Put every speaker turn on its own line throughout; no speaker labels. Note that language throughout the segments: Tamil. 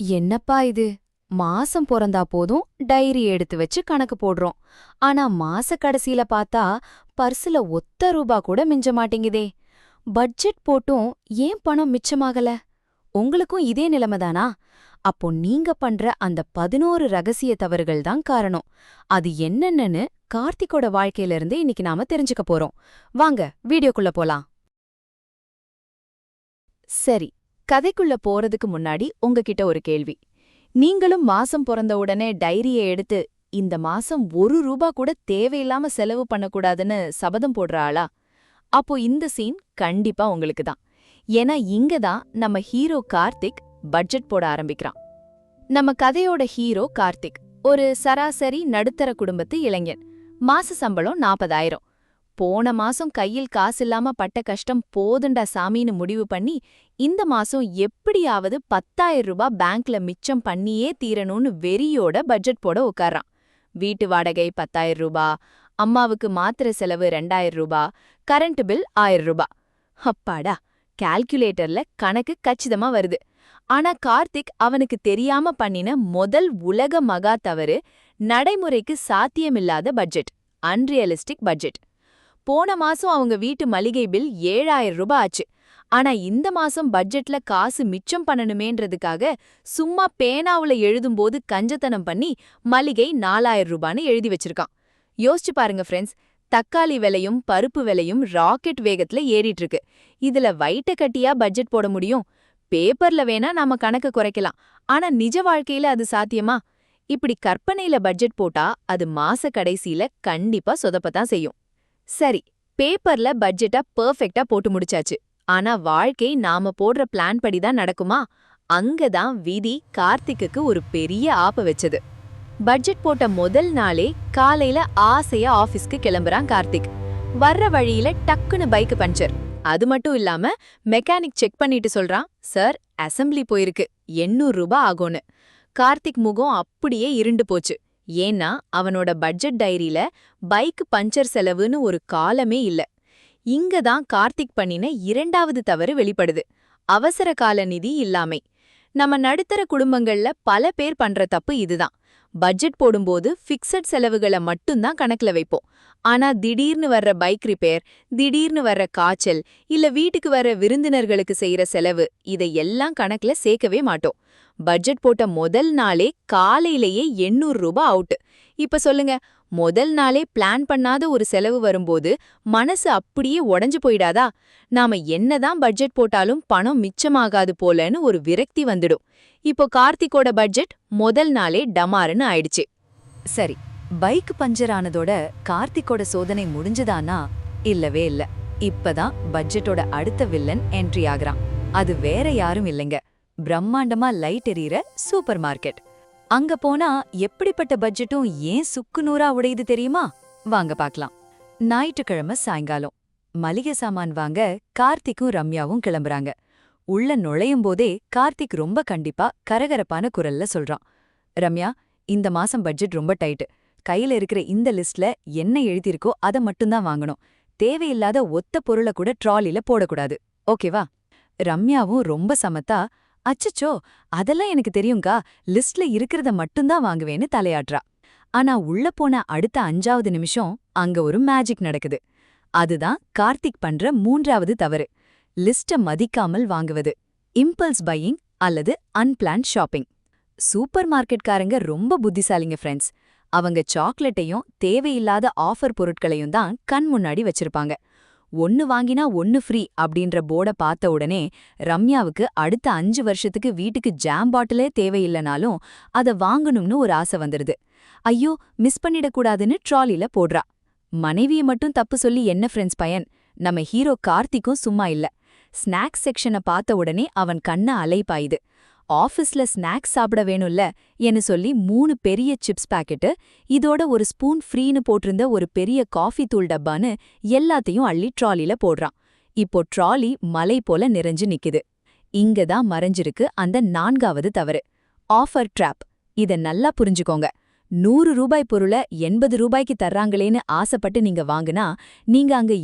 என்னப்பா இது? மாசம் பொறந்தா போதும் டைரி எடுத்து வச்சு கணக்கு போடுறோம். ஆனா மாச கடைசியில பார்த்தா பர்சுல ஒத்த ரூபா கூட மிஞ்ச மாட்டேங்குதே. பட்ஜெட் போட்டும் ஏன் பணம் மிச்சமாகல? உங்களுக்கும் இதே நிலைமைதானா? அப்போ நீங்க பண்ற அந்த 11 ரகசிய தவறுகள் தான் காரணம். அது என்னென்னன்னு கார்த்திக்கோட வாழ்க்கையில இருந்து இன்னைக்கு நாம தெரிஞ்சுக்க போறோம். வாங்க வீடியோக்குள்ள போலாம். சரி, கதைக்குள்ள போறதுக்கு முன்னாடி உங்ககிட்ட ஒரு கேள்வி. நீங்களும் மாசம் பொறந்த உடனே டைரிய எடுத்து இந்த மாசம் ரூபா கூட தேவையில்லாம செலவு பண்ணக்கூடாதுன்னு சபதம் போடுற ஆளா? அப்போ இந்த சீன் கண்டிப்பா உங்களுக்கு தான். ஏன்னா இங்க தான் நம்ம ஹீரோ கார்த்திக் பட்ஜெட் போட ஆரம்பிக்கிறான். நம்ம கதையோட ஹீரோ கார்த்திக் ஒரு சராசரி நடுத்தர குடும்பத்து இளைஞன். மாச சம்பளம் 40,000. போன மாசம் கையில் காசில்லாம பட்ட கஷ்டம் போதுண்டா சாமின்னு முடிவு பண்ணி இந்த மாசம் எப்படியாவது 10,000 ரூபாய் பேங்க்ல மிச்சம் பண்ணியே தீரணும்னு வெறியோட பட்ஜெட் போட உட்கார்றான். வீட்டு வாடகை 10,000 ரூபாய், அம்மாவுக்கு மாத்திரை செலவு 2,000 ரூபாய், கரண்ட் பில் 1,000 ரூபாய். அப்பாடா, கால்குலேட்டர்ல கணக்கு கச்சிதமா வருது. ஆனா கார்த்திக் அவனுக்கு தெரியாம பண்ணின முதல் உலக மகா தவறு நடைமுறைக்கு சாத்தியமில்லாத பட்ஜெட், அன்ரியலிஸ்டிக் பட்ஜெட். போன மாசம் அவங்க வீட்டு மளிகை பில் 7,000 ரூபாய் ஆச்சு. ஆனா இந்த மாசம் பட்ஜெட்ல காசு மிச்சம் பண்ணணுமேன்றதுக்காக சும்மா பேனாவுல எழுதும்போது கஞ்சத்தனம் பண்ணி மளிகை 4,000 ரூபான்னு எழுதி வச்சிருக்கான். யோசிச்சு பாருங்க ஃப்ரெண்ட்ஸ், தக்காளி விலையும் பருப்பு விலையும் ராக்கெட் வேகத்துல ஏறிட்டு இருக்கு. இதுல வயிட்ட கட்டியா பட்ஜெட் போட முடியும்? பேப்பர்ல வேணா நாம கணக்கு குறைக்கலாம், ஆனா நிஜ வாழ்க்கையில அது சாத்தியமா? இப்படி கற்பனையில பட்ஜெட் போட்டா அது மாச கடைசியில கண்டிப்பா சொதப்பத்தான் செய்யும். சரி, பேப்பர்ல பட்ஜெட்டா பெர்ஃபெக்ட்டா போட்டு முடிச்சாச்சு. ஆனா வாழ்க்கை நாம போடுற பிளான் படி தான் நடக்குமா? அங்கதான் விதி கார்த்திக்குக்கு ஒரு பெரிய ஆப்ப வச்சது. பட்ஜெட் போட்ட முதல் நாளே காலையில ஆசையா ஆபீஸ்க்கு கிளம்புறான் கார்த்திக். வர்ற வழியில டக்குன்னு பைக் பஞ்சர். அது மட்டும் இல்லாம மெக்கானிக் செக் பண்ணிட்டு சொல்றான், சார் அசெம்பிளி போயிருக்கு, 800 ரூபாய் ஆகும்னு. கார்த்திக் முகம் அப்படியே இருண்டு போச்சு. ஏன்னா அவனோட பட்ஜெட் டைரியில பைக் பஞ்சர் செலவுன்னு ஒரு காலமே இல்ல. இங்க தான் கார்த்திக் பண்ணின இரண்டாவது தவறு வெளிப்படுது. அவசர கால நிதி இல்லாமை. நம்ம நடுத்தர குடும்பங்கள்ல பல பேர் பண்ற தப்பு இதுதான். பட்ஜெட் போடும்போது ஃபிக்ஸட் செலவுகளை மட்டும்தான் கணக்குல வைப்போம். ஆனா திடீர்னு வர்ற பைக் ரிப்பேர், திடீர்னு வர்ற காய்ச்சல், இல்ல வீட்டுக்கு வர்ற விருந்தினர்களுக்கு செய்யற செலவு, இதையெல்லாம் கணக்குல சேர்க்கவே மாட்டோம். பட்ஜெட் போட்ட முதல் நாளே காலையிலேயே 800 ரூபாய் அவுட். இப்ப சொல்லுங்க, முதல் நாளே பிளான் பண்ணாத ஒரு செலவு வரும்போது மனசு அப்படியே உடைஞ்சு போயிடாதா? நாம என்னதான் பட்ஜெட் போட்டாலும் பணம் மிச்சமாகாது போலன்னு ஒரு விரக்தி வந்துடும். இப்போ கார்த்திக்கோட பட்ஜெட் முதல் நாளே டமாருன்னு ஆயிடுச்சு. சரி, பைக் பஞ்சர் ஆனதோட கார்த்திக்கோட சோதனை முடிஞ்சுதானா? இல்லவே இல்ல. இப்பதான் பட்ஜெட்டோட அடுத்த வில்லன் என்ட்ரி ஆகுறான். அது வேற யாரும் இல்லைங்க, பிரம்மாண்டமா லைட் எரியற சூப்பர் மார்க்கெட். அங்க போனா எப்படிப்பட்ட பட்ஜெட்டும் ஏன் சுக்கு நூறா உடையுது தெரியுமா? வாங்க பாக்கலாம். ஞாயிற்றுக்கிழமை சாயங்காலம் மளிகை சாமான் வாங்க கார்த்திக்கும் ரம்யாவும் கிளம்புறாங்க. உள்ள நுழையும் போதே கார்த்திக் ரொம்ப கண்டிப்பா கரகரப்பான குரல்ல சொல்றான், ரம்யா, இந்த மாசம் பட்ஜெட் ரொம்ப டைட்டு. கையில இருக்கிற இந்த லிஸ்ட்ல என்ன எழுதியிருக்கோ அதை மட்டும்தான் வாங்கணும். தேவையில்லாத ஒத்த பொருளை கூட ட்ராலில போடக்கூடாது, ஓகேவா? ரம்யாவும் ரொம்ப சமத்தா, அச்சச்சோ, அதெல்லாம் எனக்கு தெரியுங்கா, லிஸ்ட்ல இருக்கிறத மட்டும்தான் வாங்குவேன்னு தலையாட்றா. ஆனா உள்ள போன அடுத்த 5வது நிமிஷம் அங்க ஒரு மேஜிக் நடக்குது. அதுதான் கார்த்திக் பண்ற 3வது தவறு, லிஸ்ட மதிக்காமல் வாங்குவது. இம்பல்ஸ் பையிங் அல்லது அன்பிளான்ட் ஷாப்பிங். சூப்பர் மார்க்கெட்காரங்க ரொம்ப புத்திசாலிங்க ஃப்ரெண்ட்ஸ். அவங்க சாக்லேட்டையும் தேவையில்லாத ஆஃபர் பொருட்களையும் தான் கண் முன்னாடி வச்சிருப்பாங்க. ஒன்னு வாங்கினா ஒன்னு ஃப்ரீ அப்படின்ற போர்டை பார்த்த உடனே ரம்யாவுக்கு அடுத்த 5 வருஷத்துக்கு வீட்டுக்கு ஜாம் பாட்டிலே தேவையில்லைனாலும் அதை வாங்கணும்னு ஒரு ஆசை வந்துடுது. ஐயோ, மிஸ் பண்ணிடக்கூடாதுன்னு ட்ராலில போடுறா. மனைவியை மட்டும் தப்பு சொல்லி என்ன ஃப்ரெண்ட்ஸ் பயன்? நம்ம ஹீரோ கார்த்திக்கும் சும்மா இல்ல. ஸ்நாக்ஸ் செக்ஷனை பார்த்த உடனே அவன் கண்ண அலைப்பாயுது. ஆஃபீஸ்ல ஸ்நாக்ஸ் சாப்பிட வேணும்ல என்று சொல்லி 3 பெரிய சிப்ஸ் பாக்கெட்டு, இதோட ஒரு ஸ்பூன் ஃப்ரீன்னு போட்டிருந்த ஒரு பெரிய காஃபி தூள் டப்பான்னு எல்லாத்தையும் அள்ளி ட்ராலில போடுறான். இப்போ ட்ராலி மலை போல நிறைஞ்சு நிக்குது. இங்க தான் மறைஞ்சிருக்கு அந்த 4வது தவறு, ஆஃபர் ட்ராப். இத நல்லா புரிஞ்சுக்கோங்க. ரூபாய் பொருள ரூபாய்க்கு தர்றாங்களேன்னு ஆசைப்பட்டு நீங்க வாங்குனா நீங்க அங்க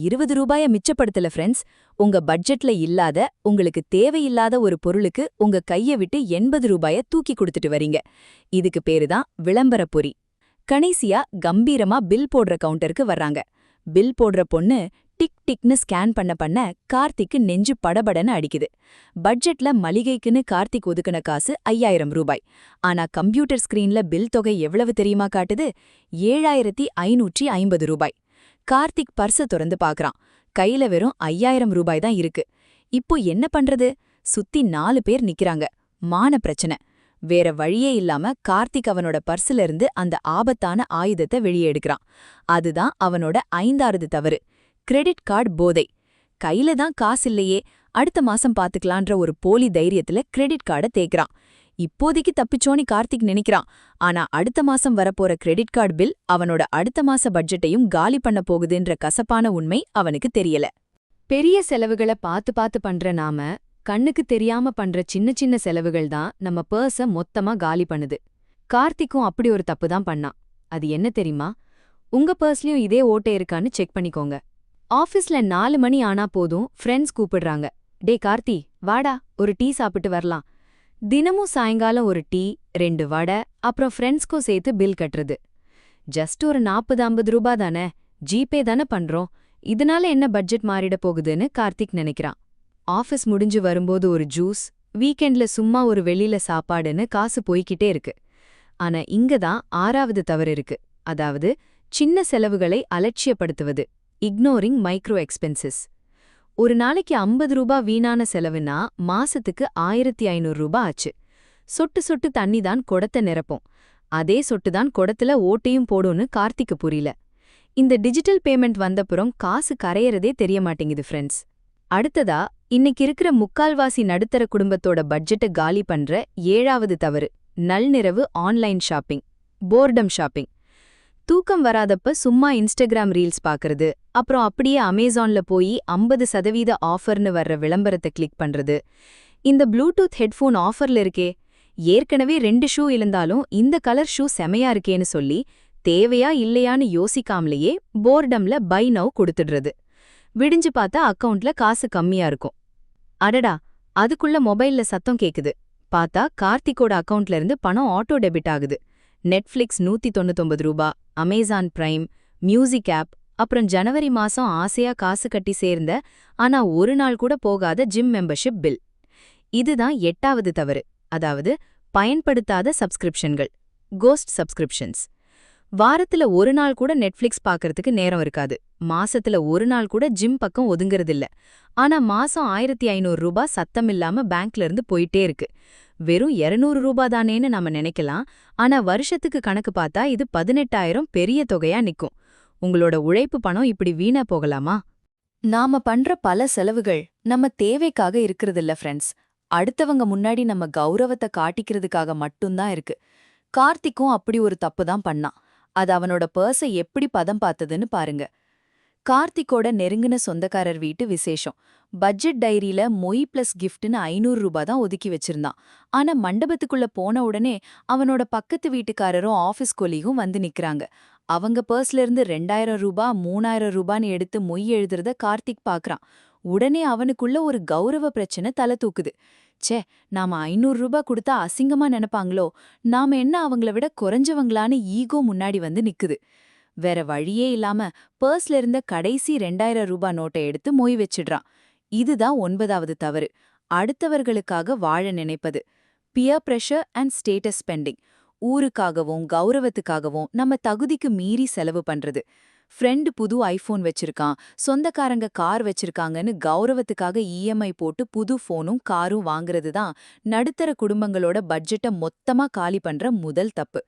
ரூபாய மிச்சப்படுத்தல ஃப்ரெண்ட்ஸ். உங்க பட்ஜெட்ல இல்லாத, உங்களுக்கு தேவையில்லாத ஒரு பொருளுக்கு உங்க கைய விட்டு ரூபாய தூக்கி கொடுத்துட்டு வரீங்க. இதுக்கு பேருதான் விளம்பர பொறி. கடைசியா கம்பீரமா பில் போடுற கவுண்டருக்கு வர்றாங்க. பில் போடுற பொண்ணு டிக் டிக்னு ஸ்கேன் பண்ண கார்த்திக்கு நெஞ்சு படபடன்னு அடிக்குது. பட்ஜெட்ல மளிகைக்குன்னு கார்த்திக் ஒதுக்குன காசு 5000 ரூபாய். ஆனா கம்ப்யூட்டர் ஸ்கிரீன்ல பில் தொகை எவ்வளவு தெரியுமா காட்டுது? 7550 ரூபாய். கார்த்திக் பர்ஸ திறந்து பாக்குறான். கையில வெறும் 5000 ரூபாய் தான் இருக்கு. இப்போ என்ன பண்றது? சுத்தி 4 பேர் நிக்கிறாங்க. மான பிரச்சனை. வேற வழியே இல்லாம கார்த்திக் அவனோட பர்ஸ்ல இருந்து அந்த ஆபத்தான ஆயுதத்தை வெளியே எடுக்கிறான். அதுதான் அவனோட 5வது தவறு. கிரெடிட் கார்டு போதை. கையில தான் காசில்லையே, அடுத்த மாசம் பாத்துக்கலான்ற ஒரு போலி தைரியத்துல கிரெடிட் கார்டை தேய்க்கிறான். இப்போதைக்கு தப்பிச்சோனி கார்த்திக் நினைக்கிறான். ஆனா அடுத்த மாசம் வரப்போற கிரெடிட் கார்டு பில் அவனோட அடுத்த மாச பட்ஜெட்டையும் காலி பண்ண போகுதுன்ற கசப்பான உண்மை அவனுக்கு தெரியல. பெரிய செலவுகளை பார்த்து பண்ற நாம கண்ணுக்கு தெரியாம பண்ற சின்ன சின்ன செலவுகள் தான் நம்ம பர்ஸ மொத்தமா காலி பண்ணுது. கார்த்திக்கும் அப்படி ஒரு தப்பு தான் பண்ணான். அது என்ன தெரியுமா? உங்க பர்ஸ்லயும் இதே ஓட்டை இருக்கான்னு செக் பண்ணிக்கோங்க. ஆஃபீஸ்ல 4 மணி ஆனா போதும் ஃப்ரெண்ட்ஸ் கூப்பிடுறாங்க. டே கார்த்தி, வாடா ஒரு டீ சாப்பிட்டு வரலாம். தினமும் சாயங்காலம் ஒரு டீ, 2 வடை, அப்புறம் ஃப்ரெண்ட்ஸ்க்கும் சேர்த்து பில் கட்டுறது. ஜஸ்ட் ஒரு 40-50 ரூபா தானே, ஜிபே தானே பண்றோம், இதனால என்ன பட்ஜெட் மாறிட போகுதுன்னு கார்த்திக் நினைக்கிறான். ஆஃபீஸ் முடிஞ்சு வரும்போது ஒரு ஜூஸ், வீக்கெண்ட்ல சும்மா ஒரு வெளியில சாப்பாடுன்னு காசு போய்கிட்டே இருக்கு. ஆனா இங்க தான் 6வது தவறு இருக்கு. அதாவது சின்ன செலவுகளை அலட்சியப்படுத்துவது. Ignoring micro expenses. ஒரு நாளைக்கு 50 ரூபா வீணான செலவுனா மாசத்துக்கு 1500 ரூபா ஆச்சு. சொட்டு சொட்டு தண்ணி தான் குடத்தை நிரப்போம். அதே சொட்டுதான் குடத்துல ஓட்டையும் போடும்னு கார்த்திக்கு புரியல. இந்த டிஜிட்டல் பேமெண்ட் வந்தப்புறம் காசு கரையறதே தெரிய மாட்டேங்குது ஃப்ரெண்ட்ஸ். அடுத்ததா இன்னைக்கு இருக்கிற முக்கால்வாசி நடுத்தர குடும்பத்தோட பட்ஜெட்டை காலி பண்ற 7வது தவறு. நள்ளிரவு ஆன்லைன் ஷாப்பிங். Boredom shopping. தூக்கம் வராதப்ப சும்மா இன்ஸ்டாகிராம் ரீல்ஸ் பாக்குறது, அப்புறம் அப்படியே அமேசான்ல போய் 50% ஆஃபர்னு வர்ற விளம்பரத்தை கிளிக் பண்றது. இந்த ப்ளூடூத் ஹெட்ஃபோன் ஆஃபர்ல இருக்கே, ஏற்கனவே 2 ஷூ இருந்தாலும் இந்த கலர் ஷூ செமையா இருக்கேன்னு சொல்லி தேவையா இல்லையான்னு யோசிக்காமலேயே போர்டம்ல பை நவ் கொடுத்துடுறது. விடிஞ்சு பார்த்தா அக்கவுண்ட்ல காசு கம்மியா இருக்கும். அடடா, அதுக்குள்ள மொபைல்ல சத்தம் கேக்குது. பார்த்தா கார்த்திக்கோட அக்கவுண்ட்ல இருந்து பணம் ஆட்டோ டெபிட் ஆகுது. நெட்ஃப்ளிக்ஸ் 199 ரூபா, அமேசான் பிரைம், மியூசிக் ஆப், அப்புறம் ஜனவரி மாசம் ஆசையா காசு கட்டி சேர்ந்த ஆனா ஒரு நாள் கூட போகாத ஜிம் மெம்பர்ஷிப் பில். இதுதான் 8வது தவறு. அதாவது பயன்படுத்தாத சப்ஸ்கிரிப்ஷன்கள். Cost subscriptions. வாரத்துல ஒரு நாள் கூட நெட்ஃப்ளிக்ஸ் பார்க்கறதுக்கு நேரம் இருக்காது. மாசத்துல ஒரு நாள் கூட ஜிம் பக்கம் ஒதுங்கறதில்ல. ஆனா மாசம் 1500 ரூபா சத்தமில்லாம பேங்க்ல இருந்து போயிட்டே இருக்கு. வெறும் 200 ரூபா தானேன்னு நாம நினைக்கலாம். ஆனா வருஷத்துக்கு கணக்கு பார்த்தா இது 18,000 பெரிய தொகையா நிக்கும். உங்களோட உழைப்பு பணம் இப்படி வீணா போகலாமா? நாம பண்ற பல செலவுகள் நம்ம தேவைக்காக இருக்கிறதில்ல ஃப்ரெண்ட்ஸ். அடுத்தவங்க முன்னாடி நம்ம கௌரவத்தை காட்டிக்கிறதுக்காக மட்டும்தான் இருக்கு. கார்த்திக்கும் அப்படி ஒரு தப்பு தான் பண்ணான். அது அவனோட பர்ஸை எப்படி பதம் பார்த்ததுன்னு பாருங்க. கார்த்திக்கோட நெருங்கின சொந்தக்காரர் வீட்டு விசேஷம். பட்ஜெட் டைரியில மொய் பிளஸ் கிஃப்ட்னு 500 ரூபா தான் ஒதுக்கி வச்சிருந்தான். ஆனா மண்டபத்துக்குள்ள போன உடனே அவனோட பக்கத்து வீட்டுக்காரரும் ஆபீஸ் கொலீகும் வந்து நிக்கிறாங்க. அவங்க பர்ஸ்ல இருந்து 2000 ரூபா 3000 ரூபான்னு எடுத்து மொய் எழுதுறத கார்த்திக் பாக்குறான். உடனே அவனுக்குள்ள ஒரு கௌரவ பிரச்சனை தலை தூக்குது. ச்சே, நாம 500 ரூபா கொடுத்தா அசிங்கமா நினைப்பாங்களோ, நாம என்ன அவங்கள விட குறைஞ்சவங்களான்னு ஈகோ முன்னாடி வந்து நிக்குது. வேற வழியே இல்லாம பர்ஸ்ல இருந்த கடைசி 2000 ரூபா நோட்டை எடுத்து மொய் வச்சிடுறான். இதுதான் 9வது தவறு. அடுத்தவர்களுக்காக வாழ நினைப்பது. Peer pressure and status spending. ஊருக்காகவும் கௌரவத்துக்காகவும் நம்ம தகுதிக்கு மீறி செலவு பண்றது. ஃப்ரெண்டு புது ஐஃபோன் வச்சிருக்கான், சொந்தக்காரங்க கார் வச்சிருக்காங்கன்னு கௌரவத்துக்காக இஎம்ஐ போட்டு புது ஃபோனும் காரும் வாங்குறது தான் நடுத்தர குடும்பங்களோட பட்ஜெட்டை மொத்தமா காலி பண்ற முதல் தப்பு.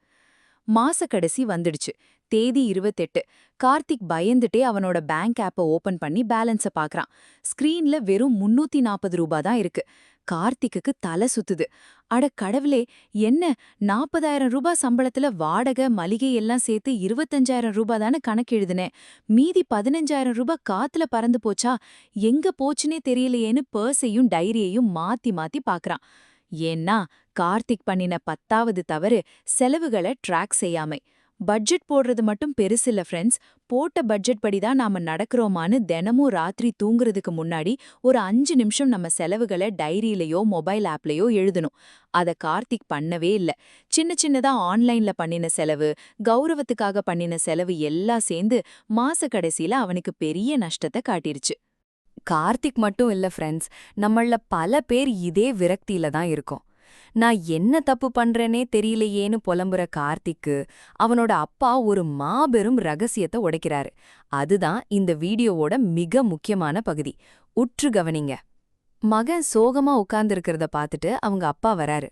மாச கடைசி வந்துடுச்சு. தேதி 28. கார்த்திக் பயந்துட்டே அவனோட பேங்க் ஆப்பை ஓபன் பண்ணி பேலன்ஸை பார்க்கறான். ஸ்கிரீன்ல வெறும் 340 ரூபா தான் இருக்கு. கார்த்திக்கு தலை சுத்துது. அட கடவுளே, என்ன 40,000 ரூபா சம்பளத்துல வாடகை மளிகை எல்லாம் சேர்த்து 25,000 ரூபா தானே கணக்கு எழுதுனேன். மீதி 15,000 ரூபா காத்துல பறந்து போச்சா? எங்க போச்சுனே தெரியலையேன்னு பர்ஸையும் டைரியையும் மாத்தி மாத்தி பார்க்கறான். ஏன்னா கார்த்திக் பண்ணின 10வது தவறு செலவுகளை ட்ராக் செய்யாமை. பட்ஜெட் போடுறது மட்டும் பெருசில்ல ஃப்ரெண்ட்ஸ். போட்ட பட்ஜெட் படிதான் நாம நடக்கிறோமான்னு தினமும் ராத்திரி தூங்குறதுக்கு முன்னாடி ஒரு 5 நிமிஷம் நம்ம செலவுகளை டைரியிலயோ மொபைல் ஆப்லயோ எழுதணும். அத கார்த்திக் பண்ணவே இல்ல. சின்ன சின்னதா ஆன்லைன்ல பண்ணின செலவு, கௌரவத்துக்காக பண்ணின செலவு எல்லாம் சேர்ந்து மாச கடைசியில அவனுக்கு பெரிய நஷ்டத்தை காட்டிருச்சு.
கார்த்திக் மட்டும் இல்ல ஃப்ரெண்ட்ஸ், நம்மள பல பேர் இதே விரக்தியில தான் இருக்கோம். நான் என்ன தப்பு பண்றேனே தெரியலையேன்னு புலம்புற கார்த்திக்கு அவனோட அப்பா ஒரு மாபெரும் ரகசியத்தை உடைக்கிறாரு. அதுதான் இந்த வீடியோவோட மிக முக்கியமான பகுதி. உற்று கவனிங்க. மகன் சோகமா உட்கார்ந்திருக்கிறத பார்த்துட்டு அவங்க அப்பா வராரு.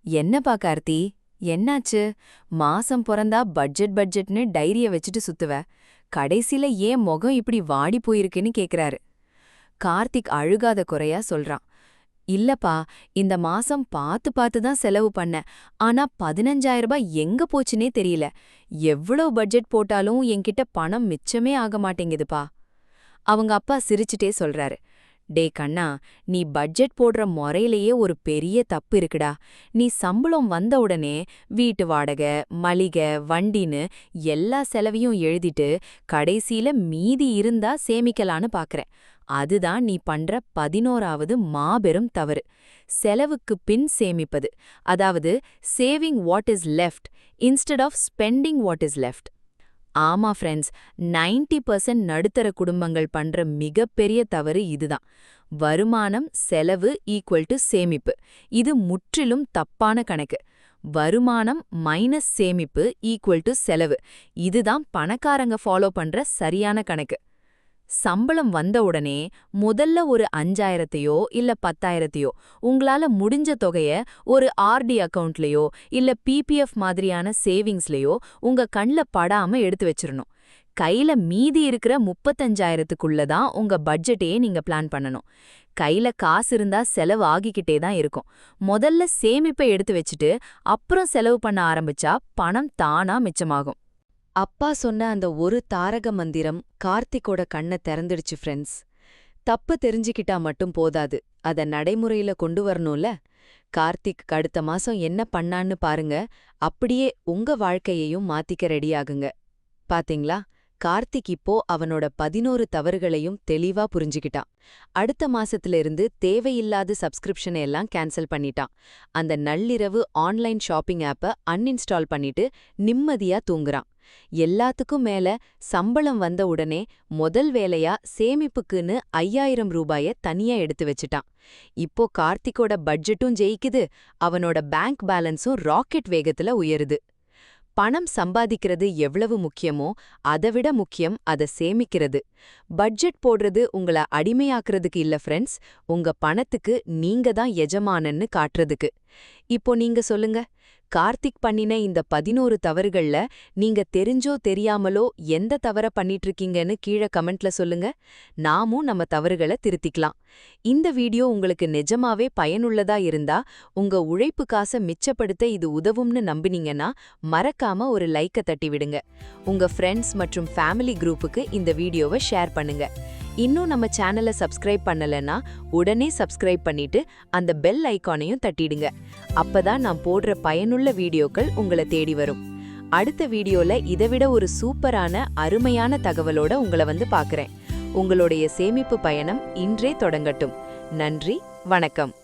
என்னப்பா கார்த்தி, என்னாச்சு? மாசம் பிறந்தா பட்ஜெட்னு டைரிய வச்சுட்டு சுத்துவ, கடைசில ஏன் முகம் இப்படி வாடி போயிருக்குன்னு கேக்குறாரு. கார்த்திக் அழுகாத குறையா சொல்றான். இல்லப்பா, இந்த மாசம் பார்த்து தான் செலவு பண்ணேன். ஆனா 15,000 ரூபாய் எங்க போச்சுனே தெரியல. எவ்வளவு பட்ஜெட் போட்டாலும் என்கிட்ட பணம் மிச்சமே ஆக மாட்டேங்குதுப்பா. அவங்க அப்பா சிரிச்சுட்டே சொல்றாரு. டே கண்ணா, நீ பட்ஜெட் போடுற முறையிலேயே ஒரு பெரிய தப்பு இருக்குடா. நீ சம்பளம் வந்த உடனே வீட்டு வாடகை, மளிகை, வண்டின்னு எல்லா செலவையும் எழுதிட்டு கடைசியில மீதி இருந்தா சேமிக்கலான்னு பாக்குற. அதுதான் நீ பண்ற 11வது மாபெரும் தவறு. செலவுக்கு பின் சேமிப்பது, அதாவது saving what is left instead of spending what is left. ஆமா ஃப்ரெண்ட்ஸ், 90% நடுத்தர குடும்பங்கள் பண்ற மிகப்பெரிய தவறு இதுதான். வருமானம் செலவு ஈக்குவல் டு சேமிப்பு. இது முற்றிலும் தப்பான கணக்கு. வருமானம் மைனஸ் சேமிப்பு ஈக்குவல் டு செலவு. இதுதான் பணக்காரங்க ஃபாலோ பண்ற சரியான கணக்கு. சம்பளம் வந்த உடனே முதல்ல ஒரு 5,000த்தையோ இல்ல 10,000த்தையோ உங்களால முடிஞ்ச தொகைய ஒரு ஆர்டி அக்கவுண்ட்லயோ இல்ல பிபிஎஃப் மாதிரியான சேவிங்ஸ்லயோ உங்க கண்ல படாம எடுத்து வச்சிரணும். கையில மீதி இருக்கிற 35,000த்துக்குள்ள தான் உங்க பட்ஜெட்டையே நீங்க பிளான் பண்ணணும். கையில காசு இருந்தா செலவு ஆகிக்கிட்டே தான் இருக்கும். முதல்ல சேமிப்பை எடுத்து வச்சுட்டு அப்புறம் செலவு பண்ண ஆரம்பிச்சா பணம் தானா மிச்சமாகும். அப்பா சொன்ன அந்த ஒரு தாரக மந்திரம் கார்த்திக்கோட கண்ணை திறந்துடுச்சு ஃப்ரெண்ட்ஸ். தப்பு தெரிஞ்சுக்கிட்டா மட்டும் போதாது, அத நடைமுறையில கொண்டு வரணும்ல. கார்த்திக் அடுத்த மாசம் என்ன பண்ணான்னு பாருங்க. அப்படியே உங்க வாழ்க்கையையும் மாத்திக்க ரெடியாகுங்க. பாத்தீங்களா, கார்த்திக் இப்போ அவனோட 11 தவறுகளையும் தெளிவா புரிஞ்சுக்கிட்டான். அடுத்த மாசத்துல இருந்து தேவையில்லாத சப்ஸ்கிரிப்ஷனை எல்லாம் கேன்சல் பண்ணிட்டான். அந்த நள்ளிரவு ஆன்லைன் ஷாப்பிங் ஆப்பை அன்இன்ஸ்டால் பண்ணிட்டு நிம்மதியா தூங்குறான். எல்லாத்துக்கும் மேல சம்பளம் வந்த உடனே முதல் வேலையா சேமிப்புக்குன்னு 5,000 ரூபாய தனியா எடுத்து வச்சுட்டான். இப்போ கார்த்திக்கோட பட்ஜெட்டும் ஜெயிக்குது, அவனோட பேங்க் பேலன்ஸும் ராக்கெட் வேகத்துல உயருது. பணம் சம்பாதிக்கிறது எவ்வளவு முக்கியமோ அதைவிட முக்கியம் அதை சேமிக்கிறது. பட்ஜெட் போடுறது உங்களை அடிமையாக்குறதுக்கு இல்ல ஃப்ரெண்ட்ஸ், உங்க பணத்துக்கு நீங்க தான் எஜமானன்னு காட்டுறதுக்கு. இப்போ நீங்க சொல்லுங்க, கார்த்திக் பண்ணின இந்த 11 தவறுகள்ல நீங்க தெரிஞ்சோ தெரியாமலோ எந்த தவற பண்ணிட்டு இருக்கீங்கன்னு கீழே கமெண்ட்ல சொல்லுங்க. நாமும் நம்ம தவறுகளை திருத்திக்கலாம். இந்த வீடியோ உங்களுக்கு நிஜமாவே பயனுள்ளதா இருந்தா, உங்க உழைப்பு காசை மிச்சப்படுத்த இது உதவும்னு நம்பினீங்கன்னா மறக்காம ஒரு லைக்க தட்டி விடுங்க. உங்க ஃப்ரெண்ட்ஸ் மற்றும் ஃபேமிலி குரூப்புக்கு இந்த வீடியோவை ஷேர் பண்ணுங்க. இன்னும் நம்ம சேனலை சப்ஸ்கிரைப் பண்ணலன்னா உடனே சப்ஸ்கிரைப் பண்ணிட்டு அந்த பெல் ஐகானையும் தட்டிடுங்க. அப்பதான் நான் போடுற பயனுள்ள வீடியோக்கள் உங்களை தேடி வரும். அடுத்த வீடியோல இதைவிட ஒரு சூப்பரான அருமையான தகவலோட உங்களை வந்து பார்க்கறேன். உங்களுடைய சேமிப்பு பயணம் இன்றே தொடங்கட்டும். நன்றி, வணக்கம்.